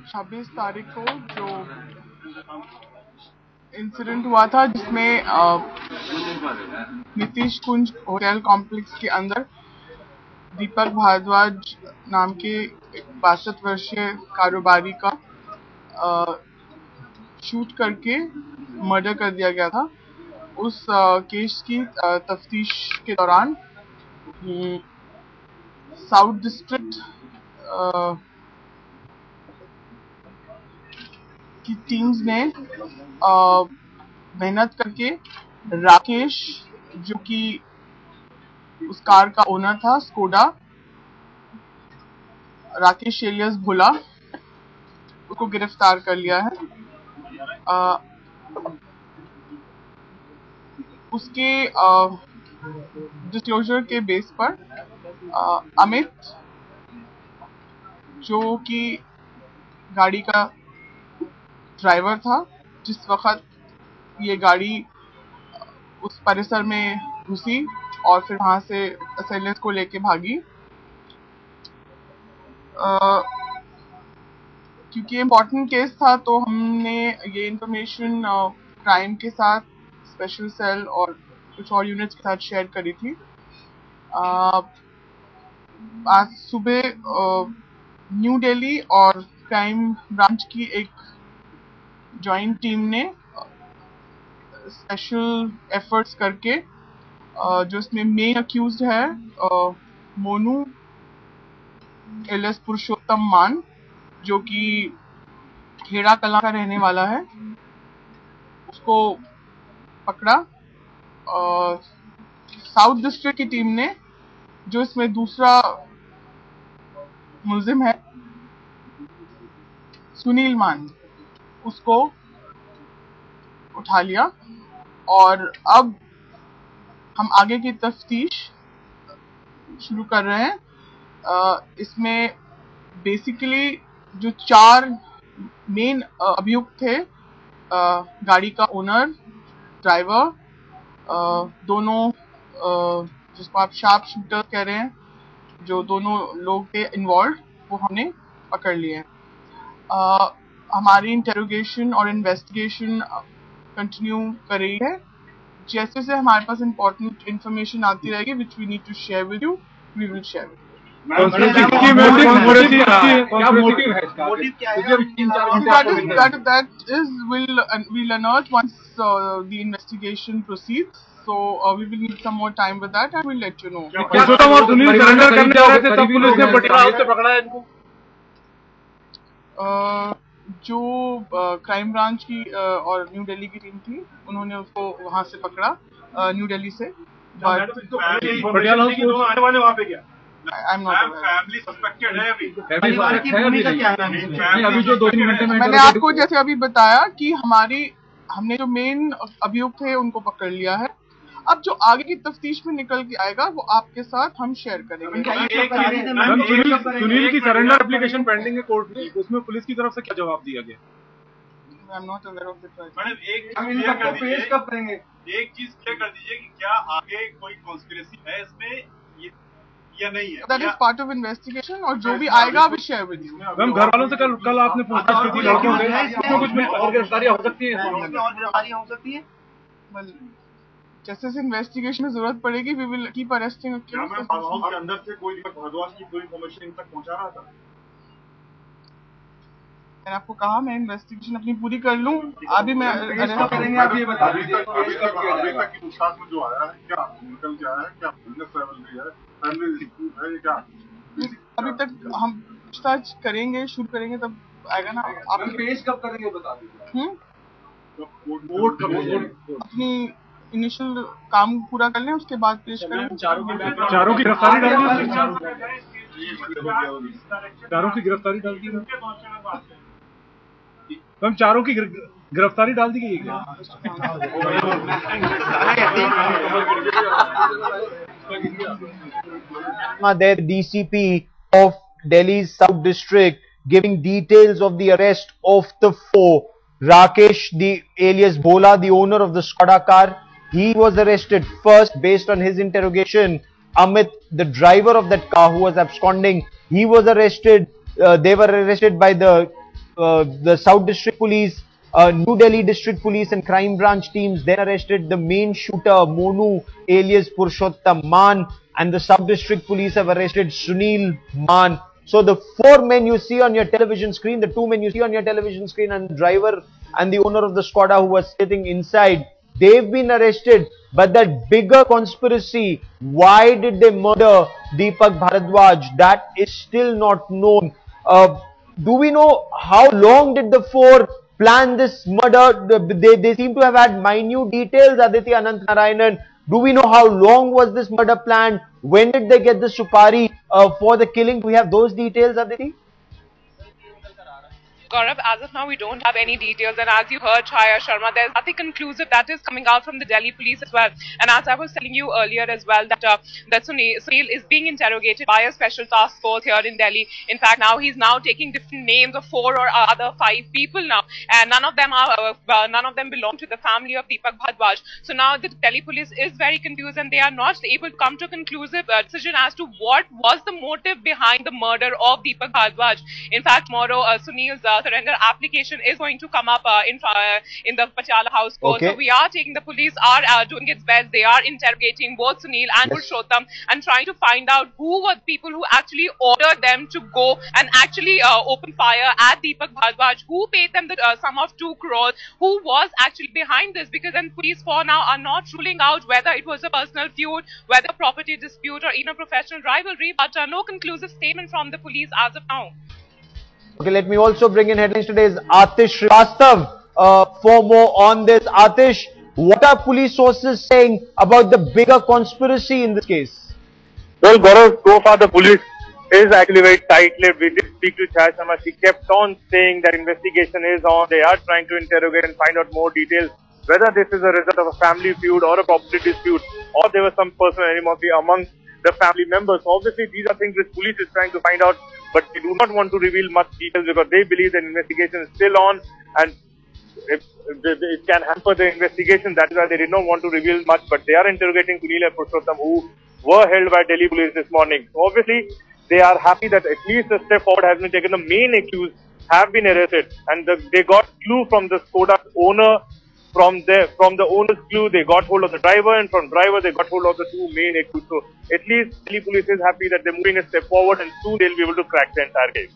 26 तारीख को जो इंसिडेंट हुआ था जिसमें नीतीश कुंज होटल कॉम्प्लेक्स के अंदर दीपक भारद्वाज नाम के 62 वर्षीय कारोबारी का शूट करके मर्डर कर दिया गया था। उस केस की तफ्तीश के दौरान साउथ डिस्ट्रिक्ट की टीम्स ने मेहनत करके राकेश, जो कि उस कार का ओनर था स्कोडा, राकेश एलियस भोला, उसको गिरफ्तार कर लिया है। उसके डिस्क्लोजर के बेस पर अमित, जो कि गाड़ी का ड्राइवर था, जिस वक्त ये गाड़ी उस परिसर में घुसी और फिर वहां से असेलेंस को लेके भागी, क्योंकि इम्पोर्टेंट केस था तो हमने ये इंफॉर्मेशन क्राइम के साथ, स्पेशल सेल और कुछ और यूनिट्स के साथ शेयर करी थी। आज सुबह न्यू दिल्ली और क्राइम ब्रांच की एक जॉइंट टीम ने स्पेशल एफर्ट्स करके जो इसमें मेन अक्यूज्ड है मोनू एलियस पुरुषोत्तम मान, जो कि खेड़ा कला का रहने वाला है, उसको पकड़ा। साउथ डिस्ट्रिक्ट की टीम ने, जो इसमें दूसरा मुल्जिम है सुनील मान, उसको उठा लिया और अब हम आगे की तफ्तीश शुरू कर रहे हैं। इसमें बेसिकली जो 4 मेन अभियुक्त थे, गाड़ी का ओनर, ड्राइवर, दोनों जिसको आप शार्प शूटर कह रहे हैं, जो दोनों लोग थे इन्वॉल्व, वो हमने पकड़ लिए हैं। हमारी इंटेरोगेशन और इन्वेस्टिगेशन कंटिन्यू कर रही है। जैसे जैसे हमारे पास इम्पोर्टेंट इन्फॉर्मेशन आती रहेगी which we need to share with you, we will share with you. That is we'll unearth once the investigation proceeds. So we will need some more time with that and we'll let you know. पुरुषोत्तम और Sunil surrender करने जा रहे थे तब police ने Patiala house से पकड़ा है इनको। जो क्राइम ब्रांच की और न्यू दिल्ली की टीम थी, उन्होंने उसको वहां से पकड़ा, न्यू दिल्ली से। पटियाला हाउस के दोनों आने वाले वहां पे क्या? फैमिली सस्पेक्टेड है अभी। अभी जो 2-3 घंटे में मैंने आपको जैसे अभी बताया कि हमने जो मेन अभियुक्त थे उनको पकड़ लिया है। अब जो आगे की तफ्तीश में निकल के आएगा वो आपके साथ हम शेयर करेंगे। सुनील की सरेंडर एप्लीकेशन पेंडिंग है कोर्ट में, उसमें पुलिस की तरफ से क्या जवाब दिया गया? I am not aware of it. Madam एक पेश कब करेंगे? एक चीज क्लियर कर दीजिए कि क्या आगे कोई कॉन्स्पिरेसी है इसमें या नहीं है? That is part of investigation और जो भी आएगा we share with you। Ma'am घर वालों से कल आपने पूछताछ की थी लड़कियों से, उसमें कुछ और गिरफ्तारियां हो सकती हैं? और गिरफ्तारियां हो सकती हैं। जैसे जैसे इन्वेस्टिगेशन में जरूरत पड़ेगी we will keep arresting accused। के अंदर से कोई भारद्वाज की कोई इन्फॉर्मेशन इन तक पहुंचा रहा था? मैंने आपको कहा मैं इन्वेस्टिगेशन अपनी पूरी कर लूं, अभी मैं करेंगे। आप ये बता दीजिए अभी तक की पूछताछ में जो आया है क्या निकल के आया है, क्या बिजनेस ट्रैवल भी है, फैमिली है, क्या अभी तक हम पूछताछ करेंगे, शुरू करेंगे तब आएगा ना। आप पेश कब करेंगे बता दीजिए। अपनी इनिशियल काम पूरा कर लें, उसके बाद पेश करें। चारों की गिरफ्तारी डाल दी, चारों की गिरफ्तारी डाल दी मैम, चारों की गिरफ्तारी डाल दी गई है क्या? The DCP of Delhi's South District giving details of the arrest of the 4. Rakesh, the alias Bhola, the owner of the Skoda car, he was arrested first based on his interrogation. Amit, the driver of that car who was absconding, he was arrested. They were arrested by the the South District Police, New Delhi District Police and Crime Branch teams then arrested the main shooter Monu alias Purushottam Man, and the South District Police have arrested Sunil Man. So the four men you see on your television screen, the two men you see on your television screen, and the driver and the owner of the Skoda who was sitting inside, they've been arrested. But that bigger conspiracy, why did they murder Deepak Bharadwaj, that is still not known. Do we know how long did the four plan this murder? They seem to have had minute details, Aditi Anantnarayanan. Do we know how long was this murder planned? When did they get the supari for the killing? Do we have those details, Aditi? Gaurav, as of now, we don't have any details, and as you heard Chaya Sharma, there's nothing conclusive that is coming out from the Delhi police as well. And as I was telling you earlier as well, that Sunil is being interrogated by a special task force here in Delhi. In fact, now he's taking different names of 4 or other 5 people now, and none of them belong to the family of Deepak Bharadwaj. So now the Delhi police is very confused, and they are not able to come to a conclusive decision as to what was the motive behind the murder of Deepak Bharadwaj. In fact, tomorrow Sunil's surrender application is going to come up in the Patiala House Court. Okay. So we are taking, the police are doing its best. They are interrogating both Sunil and Purushottam and trying to find out who were the people who actually ordered them to go and actually open fire at Deepak Bharadwaj, who paid them the sum of 2 crores, who was actually behind this, because then police for now are not ruling out whether it was a personal feud, whether property dispute or even professional rivalry, but no conclusive statement from the police as of now. Okay, let me also bring in headlines today's Atish Srivastav for more on this. Atish, what are police sources saying about the bigger conspiracy in this case? Well, Gaurav, so far the police is actually very tight-lipped. We did speak to Chaya Sharma. She kept on saying that investigation is on. They are trying to interrogate and find out more details, whether this is a result of a family feud or a property dispute, or there was some personal animosity among the family members. Obviously, these are things which police is trying to find out, but they do not want to reveal much details because they believe the investigation is still on and it can hamper the investigation. That is why they did not want to reveal much, but they are interrogating Sunil and Purushottam, who were held by Delhi police this morning. So obviously, they are happy that at least a step forward has been taken. The main accused have been arrested, and they got clue from the Skoda owner. From the owner's clue, they got hold of the driver, and from driver, they got hold of the 2 main accused. So at least Delhi police is happy that they're moving a step forward, and soon they'll be able to crack the entire case.